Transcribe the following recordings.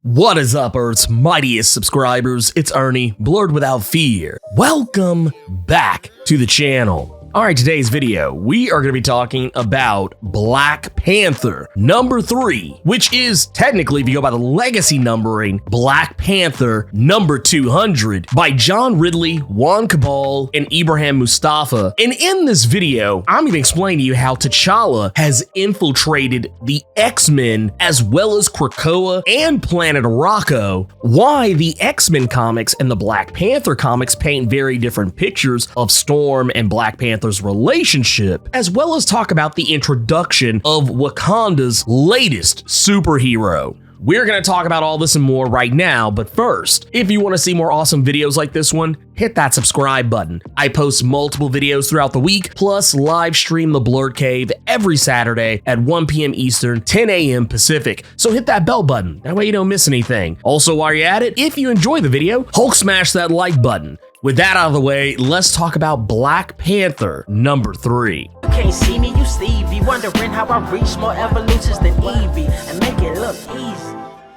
What is up, Earth's mightiest subscribers? It's Ernie, Blerd without fear. Welcome back to the channel. Alright, today's video, we are going to be talking about Black Panther number 3, which is technically, if you go by the legacy numbering, Black Panther number 200 by John Ridley, Juan Cabal, and Ibrahim Mustafa. And in this video, I'm going to explain to you how T'Challa has infiltrated the X-Men as well as Krakoa and planet Arakko, why the X-Men comics and the Black Panther comics paint very different pictures of Storm and Black Panther's relationship, as well as talk about the introduction of Wakanda's latest superhero. We're going to talk about all this and more right now, but first, if you want to see more awesome videos like this one, hit that subscribe button. I post multiple videos throughout the week, plus live stream the Blerd Cave every Saturday at 1 p.m. Eastern, 10 a.m. Pacific, so hit that bell button, that way you don't miss anything. Also, while you're at it, if you enjoy the video, Hulk smash that like button. With that out of the way, let's talk about Black Panther number 3. You can't see me, you Stevie, wondering how I reach more evolutions than Evie and make it look easy.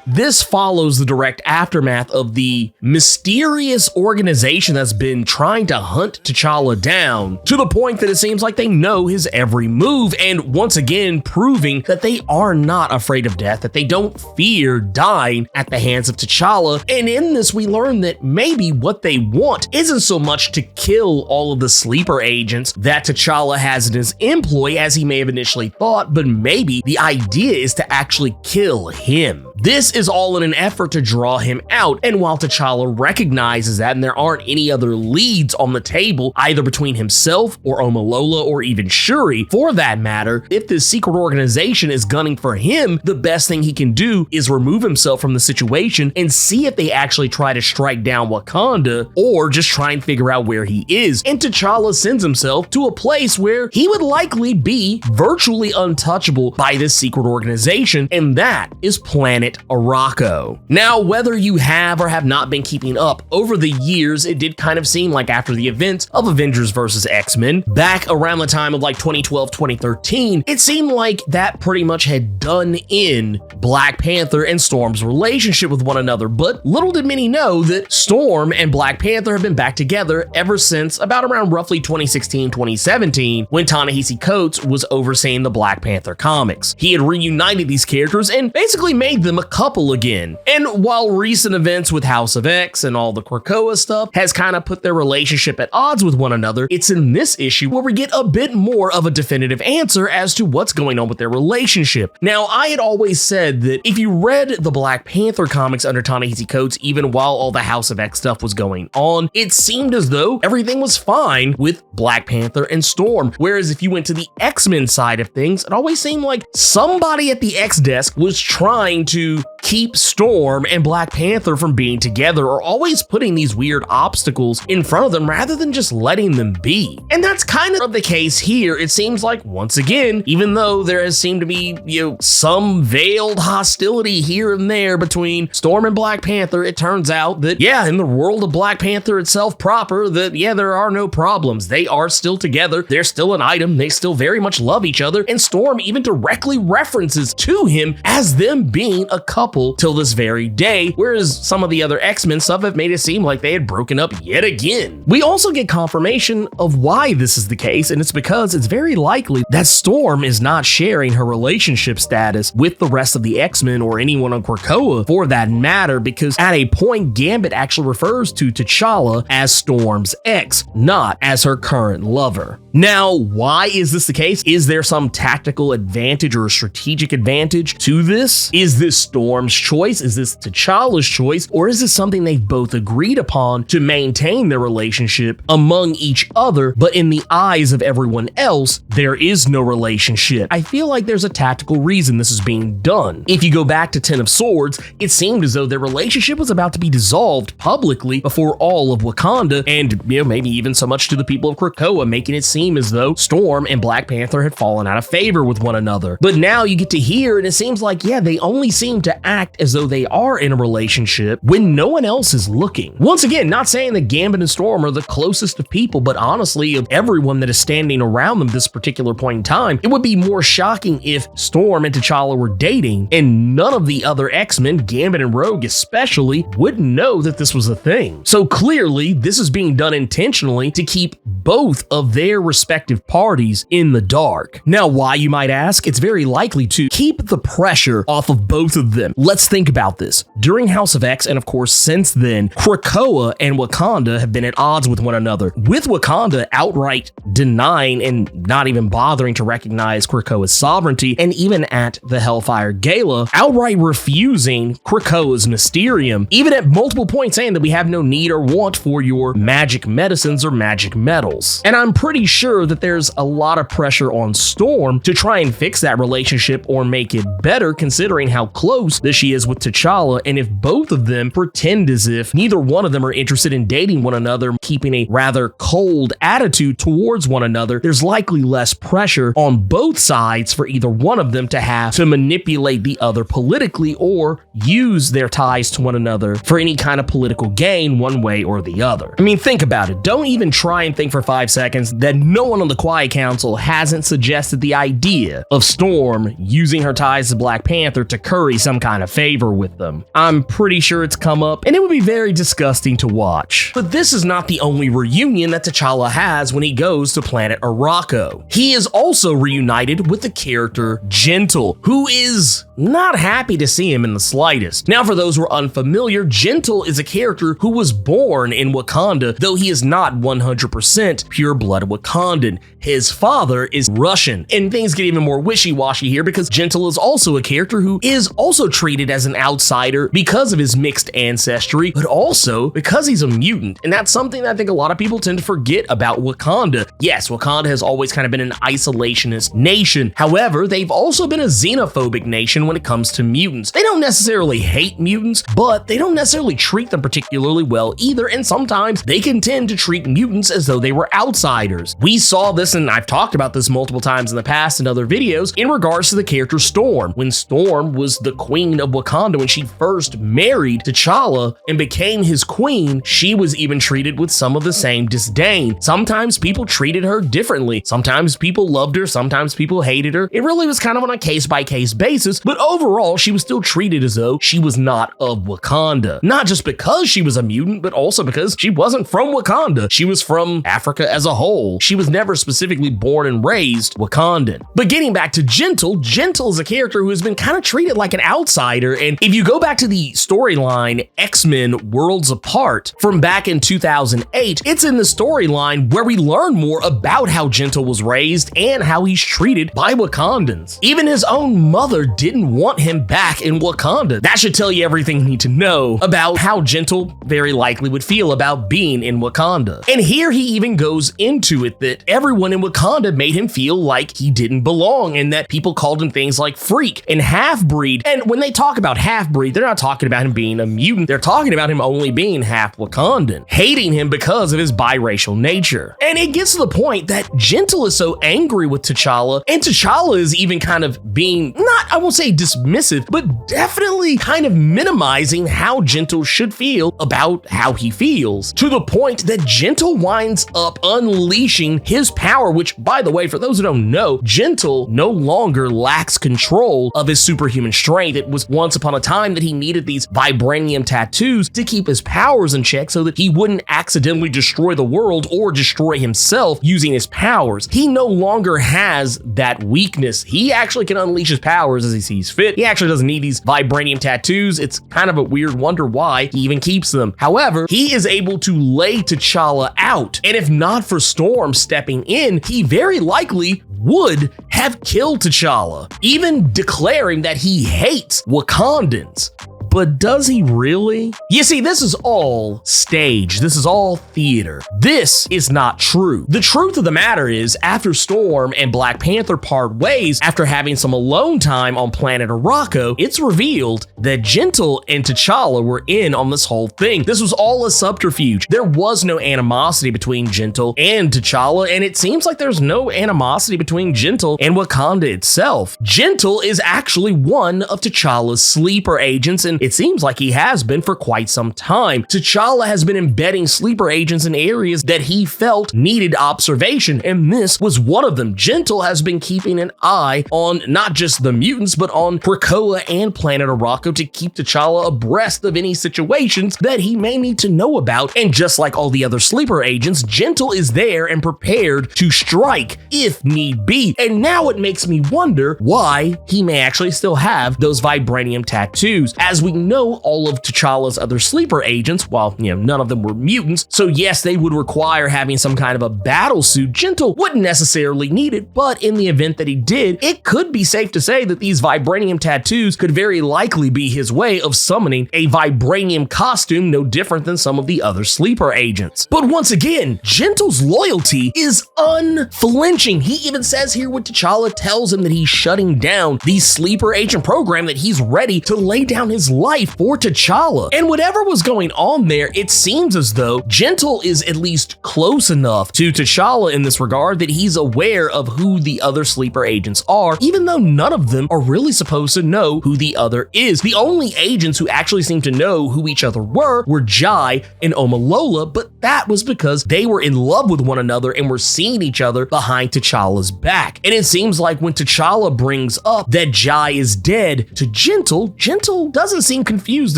This follows the direct aftermath of the mysterious organization that's been trying to hunt T'Challa down, to the point that it seems like they know his every move, and once again proving that they are not afraid of death, that they don't fear dying at the hands of T'Challa. And in this, we learn that maybe what they want isn't so much to kill all of the sleeper agents that T'Challa has in his employ as he may have initially thought, but maybe the idea is to actually kill him. This is all in an effort to draw him out, and while T'Challa recognizes that and there aren't any other leads on the table, either between himself or Omolola or even Shuri, for that matter, if this secret organization is gunning for him, the best thing he can do is remove himself from the situation and see if they actually try to strike down Wakanda or just try and figure out where he is. And T'Challa sends himself to a place where he would likely be virtually untouchable by this secret organization, and that is planet Arakko. Now, whether you have or have not been keeping up, over the years, it did kind of seem like after the events of Avengers vs. X-Men, back around the time of like 2012, 2013, it seemed like that pretty much had done in Black Panther and Storm's relationship with one another. But little did many know that Storm and Black Panther have been back together ever since about around roughly 2016, 2017, when Ta-Nehisi Coates was overseeing the Black Panther comics. He had reunited these characters and basically made them a couple again. And while recent events with House of X and all the Krakoa stuff has kind of put their relationship at odds with one another, it's in this issue where we get a bit more of a definitive answer as to what's going on with their relationship. Now, I had always said that if you read the Black Panther comics under Ta-Nehisi Coates, even while all the House of X stuff was going on, it seemed as though everything was fine with Black Panther and Storm. Whereas if you went to the X-Men side of things, it always seemed like somebody at the X desk was trying to keep Storm and Black Panther from being together, or always putting these weird obstacles in front of them rather than just letting them be. And that's kind of the case here. It seems like, once again, even though there has seemed to be, some veiled hostility here and there between Storm and Black Panther, it turns out that, in the world of Black Panther itself proper, that, there are no problems. They are still together. They're still an item. They still very much love each other. And Storm even directly references to him as them being a couple till this very day, whereas some of the other X-Men stuff have made it seem like they had broken up yet again. We also get confirmation of why this is the case, and it's because it's very likely that Storm is not sharing her relationship status with the rest of the X-Men or anyone on Krakoa for that matter, because at a point, Gambit actually refers to T'Challa as Storm's ex, not as her current lover. Now, why is this the case? Is there some tactical advantage or strategic advantage to this? Is this Storm's choice? Is this T'Challa's choice? Or is this something they've both agreed upon to maintain their relationship among each other, but in the eyes of everyone else, there is no relationship? I feel like there's a tactical reason this is being done. If you go back to Ten of Swords, it seemed as though their relationship was about to be dissolved publicly before all of Wakanda, and maybe even so much to the people of Krakoa, making it seem as though Storm and Black Panther had fallen out of favor with one another. But now you get to hear, and it seems like, they only seem them to act as though they are in a relationship when no one else is looking. Once again, not saying that Gambit and Storm are the closest of people, but honestly, of everyone that is standing around them this particular point in time, it would be more shocking if Storm and T'Challa were dating and none of the other X-Men, Gambit and Rogue especially, wouldn't know that this was a thing. So clearly, this is being done intentionally to keep both of their respective parties in the dark. Now, why, you might ask? It's very likely to keep the pressure off of both of them. Let's think about this. During House of X, and of course since then, Krakoa and Wakanda have been at odds with one another, with Wakanda outright denying and not even bothering to recognize Krakoa's sovereignty, and even at the Hellfire Gala, outright refusing Krakoa's Mysterium, even at multiple points saying that we have no need or want for your magic medicines or magic metals. And I'm pretty sure that there's a lot of pressure on Storm to try and fix that relationship or make it better, considering how close that she is with T'Challa, and if both of them pretend as if neither one of them are interested in dating one another, keeping a rather cold attitude towards one another, there's likely less pressure on both sides for either one of them to have to manipulate the other politically or use their ties to one another for any kind of political gain one way or the other. I mean, think about it. Don't even try and think for 5 seconds that no one on the Quiet Council hasn't suggested the idea of Storm using her ties to Black Panther to curry some kind of favor with them. I'm pretty sure it's come up, and it would be very disgusting to watch. But this is not the only reunion that T'Challa has when he goes to planet Arakko. He is also reunited with the character Gentle, who is not happy to see him in the slightest. Now, for those who are unfamiliar, Gentle is a character who was born in Wakanda, though he is not 100% pure-blooded Wakandan. His father is Russian, and things get even more wishy-washy here because Gentle is also a character who is also treated as an outsider because of his mixed ancestry, but also because he's a mutant, and that's something that I think a lot of people tend to forget about Wakanda. Yes, Wakanda has always kind of been an isolationist nation. However, they've also been a xenophobic nation when it comes to mutants. They don't necessarily hate mutants, but they don't necessarily treat them particularly well either, and sometimes they can tend to treat mutants as though they were outsiders. We saw this, and I've talked about this multiple times in the past in other videos, in regards to the character Storm. When Storm was the queen of Wakanda, when she first married T'Challa and became his queen, she was even treated with some of the same disdain. Sometimes people treated her differently. Sometimes people loved her, sometimes people hated her. It really was kind of on a case-by-case basis, but overall, she was still treated as though she was not of Wakanda. Not just because she was a mutant, but also because she wasn't from Wakanda. She was from Africa as a whole. She was never specifically born and raised Wakandan. But getting back to Gentle, Gentle is a character who has been kind of treated like an outsider, and if you go back to the storyline X-Men Worlds Apart from back in 2008, it's in the storyline where we learn more about how Gentle was raised and how he's treated by Wakandans. Even his own mother didn't want him back in Wakanda. That should tell you everything you need to know about how Gentle very likely would feel about being in Wakanda. And here he even goes into it that everyone in Wakanda made him feel like he didn't belong, and that people called him things like freak and half-breed. And when they talk about half-breed, they're not talking about him being a mutant. They're talking about him only being half Wakandan, hating him because of his biracial nature. And it gets to the point that Gentle is so angry with T'Challa, and T'Challa is even kind of being, not, I won't say dismissive, but definitely kind of minimizing how Gentle should feel about how he feels, to the point that Gentle winds up unleashing his power, which, by the way, for those who don't know, Gentle no longer lacks control of his superhuman strength. It was once upon a time that he needed these vibranium tattoos to keep his powers in check so that he wouldn't accidentally destroy the world or destroy himself using his powers. He no longer has that weakness. He actually can unleash his powers as he sees fit. He actually doesn't need these vibranium tattoos. It's kind of a weird wonder why he even keeps them. However, he is able to lay T'Challa out, and if not for Storm stepping in, he very likely would have killed T'Challa, even declaring that he hates Wakandans. But does he really? You see, this is all stage. This is all theater. This is not true. The truth of the matter is, after Storm and Black Panther part ways after having some alone time on planet Arakko, it's revealed that Gentle and T'Challa were in on this whole thing. This was all a subterfuge. There was no animosity between Gentle and T'Challa, and it seems like there's no animosity between Gentle and Wakanda itself. Gentle is actually one of T'Challa's sleeper agents, and it seems like he has been for quite some time. T'Challa has been embedding sleeper agents in areas that he felt needed observation, and this was one of them. Gentle has been keeping an eye on not just the mutants, but on Krakoa and planet Arakko to keep T'Challa abreast of any situations that he may need to know about. And just like all the other sleeper agents, Gentle is there and prepared to strike if need be. And now it makes me wonder why he may actually still have those vibranium tattoos. As we know, all of T'Challa's other sleeper agents, while none of them were mutants, so yes, they would require having some kind of a battle suit. Gentle wouldn't necessarily need it, but in the event that he did, it could be safe to say that these vibranium tattoos could very likely be his way of summoning a vibranium costume no different than some of the other sleeper agents. But once again, Gentle's loyalty is unflinching. He even says here when T'Challa tells him that he's shutting down the sleeper agent program, that he's ready to lay down his life for T'Challa. And whatever was going on there, it seems as though Gentle is at least close enough to T'Challa in this regard that he's aware of who the other sleeper agents are, even though none of them are really supposed to know who the other is. The only agents who actually seemed to know who each other were Jai and Omalola, but that was because they were in love with one another and were seeing each other behind T'Challa's back. And it seems like when T'Challa brings up that Jai is dead to Gentle, Gentle doesn't seem confused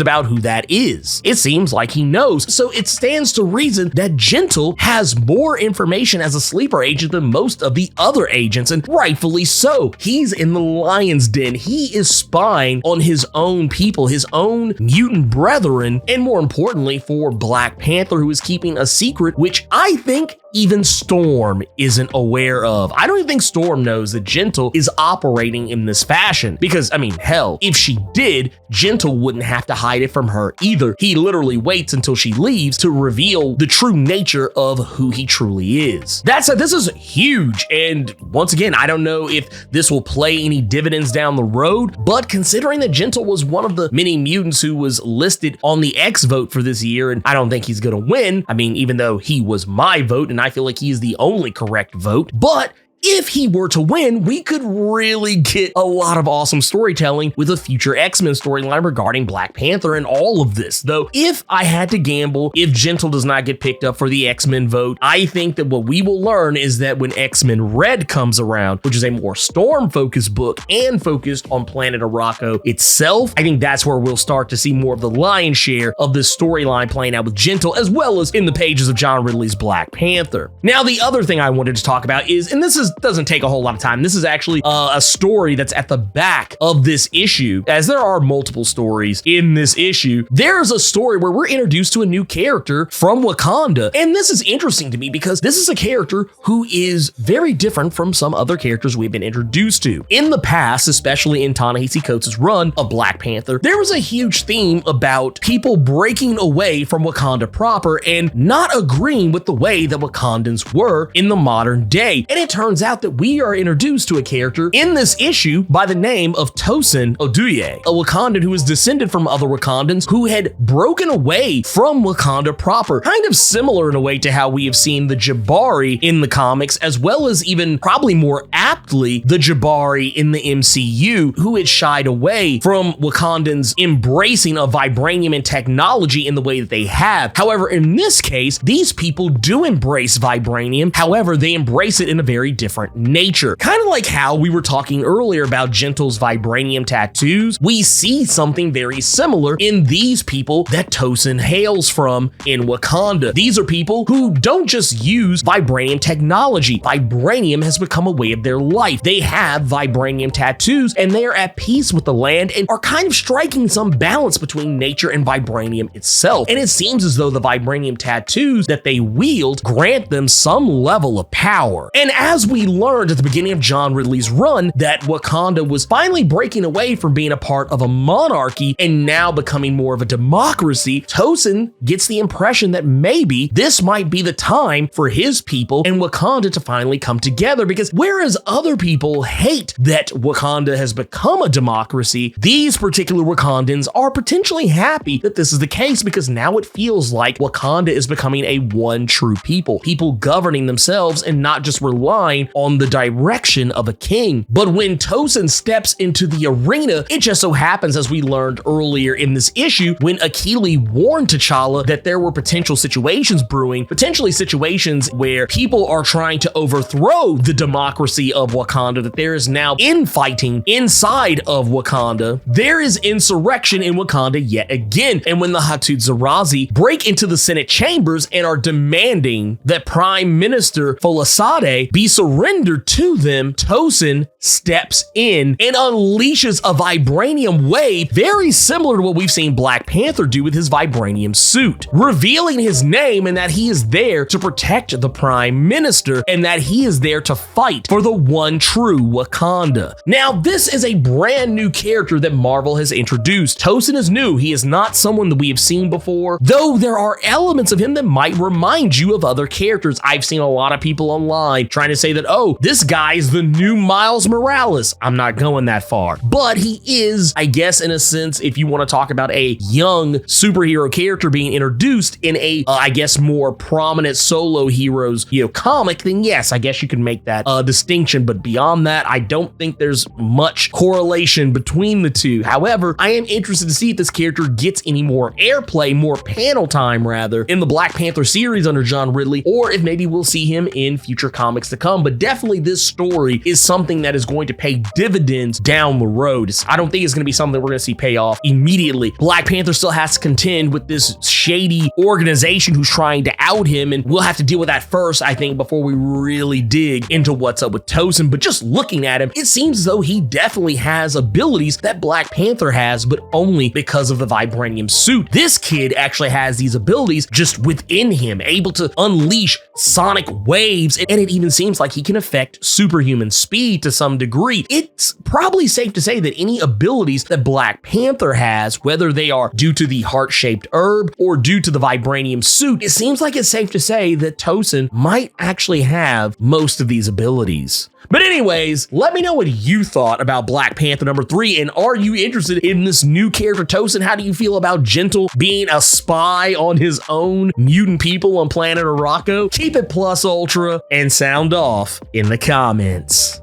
about who that is. It seems like he knows. So it stands to reason that Gentle has more information as a sleeper agent than most of the other agents, and rightfully so. He's in the lion's den. He is spying on his own people, his own mutant brethren, and more importantly for Black Panther, who is keeping a secret, which I think even Storm isn't aware of. I don't even think Storm knows that Gentle is operating in this fashion, because, hell, if she did, Gentle wouldn't have to hide it from her either. He literally waits until she leaves to reveal the true nature of who he truly is. That said, this is huge, and once again, I don't know if this will play any dividends down the road, but considering that Gentle was one of the many mutants who was listed on the X vote for this year, and I don't think he's gonna win, even though he was my vote, and I feel like he is the only correct vote, but if he were to win, we could really get a lot of awesome storytelling with a future X-Men storyline regarding Black Panther and all of this. Though, if I had to gamble, if Gentle does not get picked up for the X-Men vote, I think that what we will learn is that when X-Men Red comes around, which is a more Storm-focused book and focused on planet Arakko itself, I think that's where we'll start to see more of the lion's share of this storyline playing out with Gentle, as well as in the pages of John Ridley's Black Panther. Now, the other thing I wanted to talk about is, and this doesn't take a whole lot of time. This is actually a story that's at the back of this issue, as there are multiple stories in this issue. There's a story where we're introduced to a new character from Wakanda, and this is interesting to me because this is a character who is very different from some other characters we've been introduced to. In the past, especially in Ta-Nehisi Coates' run of Black Panther, there was a huge theme about people breaking away from Wakanda proper and not agreeing with the way that Wakandans were in the modern day. And it turns out that we are introduced to a character in this issue by the name of Tosin Oduye, a Wakandan who is descended from other Wakandans who had broken away from Wakanda proper, kind of similar in a way to how we have seen the Jabari in the comics, as well as even probably more aptly the Jabari in the MCU, who had shied away from Wakandans embracing of vibranium and technology in the way that they have. However, in this case, these people do embrace vibranium. However, they embrace it in a very different nature. Kind of like how we were talking earlier about Gentle's vibranium tattoos, we see something very similar in these people that Tosin hails from in Wakanda. These are people who don't just use vibranium technology. Vibranium has become a way of their life. They have vibranium tattoos and they are at peace with the land and are kind of striking some balance between nature and vibranium itself. And it seems as though the vibranium tattoos that they wield grant them some level of power. And as we we learned at the beginning of John Ridley's run that Wakanda was finally breaking away from being a part of a monarchy and now becoming more of a democracy, Tosin gets the impression that maybe this might be the time for his people and Wakanda to finally come together, because whereas other people hate that Wakanda has become a democracy, these particular Wakandans are potentially happy that this is the case, because now it feels like Wakanda is becoming a one true people governing themselves and not just relying on the direction of a king. But when Tosin steps into the arena, it just so happens, as we learned earlier in this issue, when Akili warned T'Challa that there were potential situations brewing, potentially situations where people are trying to overthrow the democracy of Wakanda, that there is now infighting inside of Wakanda. There is insurrection in Wakanda yet again. And when the Hattusarazi break into the Senate chambers and are demanding that Prime Minister Folasade be surrendered to them, Tosin steps in and unleashes a vibranium wave very similar to what we've seen Black Panther do with his vibranium suit, revealing his name and that he is there to protect the Prime Minister and that he is there to fight for the one true Wakanda. Now, this is a brand new character that Marvel has introduced. Tosin is new. He is not someone that we have seen before, though there are elements of him that might remind you of other characters. I've seen a lot of people online trying to say that, oh, this guy is the new Miles Morales. I'm not going that far, but he is, I guess, in a sense, if you want to talk about a young superhero character being introduced in a, I guess, more prominent solo heroes, comic, then yes, I guess you can make that distinction. But beyond that, I don't think there's much correlation between the two. However, I am interested to see if this character gets any more airplay, more panel time rather, in the Black Panther series under John Ridley, or if maybe we'll see him in future comics to come. But definitely this story is something that is going to pay dividends down the road. I don't think it's going to be something that we're going to see pay off immediately. Black Panther still has to contend with this shady organization who's trying to out him, and we'll have to deal with that first, I think, before we really dig into what's up with Tosin. But just looking at him, it seems as though he definitely has abilities that Black Panther has, but only because of the vibranium suit. This kid actually has these abilities just within him, able to unleash sonic waves, and it even seems like he can affect superhuman speed to some degree. It's probably safe to say that any abilities that Black Panther has, whether they are due to the heart-shaped herb or due to the vibranium suit, it seems like it's safe to say that Tosin might actually have most of these abilities. But anyways, let me know what you thought about Black Panther #3, and are you interested in this new character Tosin? How do you feel about Gentle being a spy on his own mutant people on planet Arakko? Keep it plus ultra and sound off in the comments.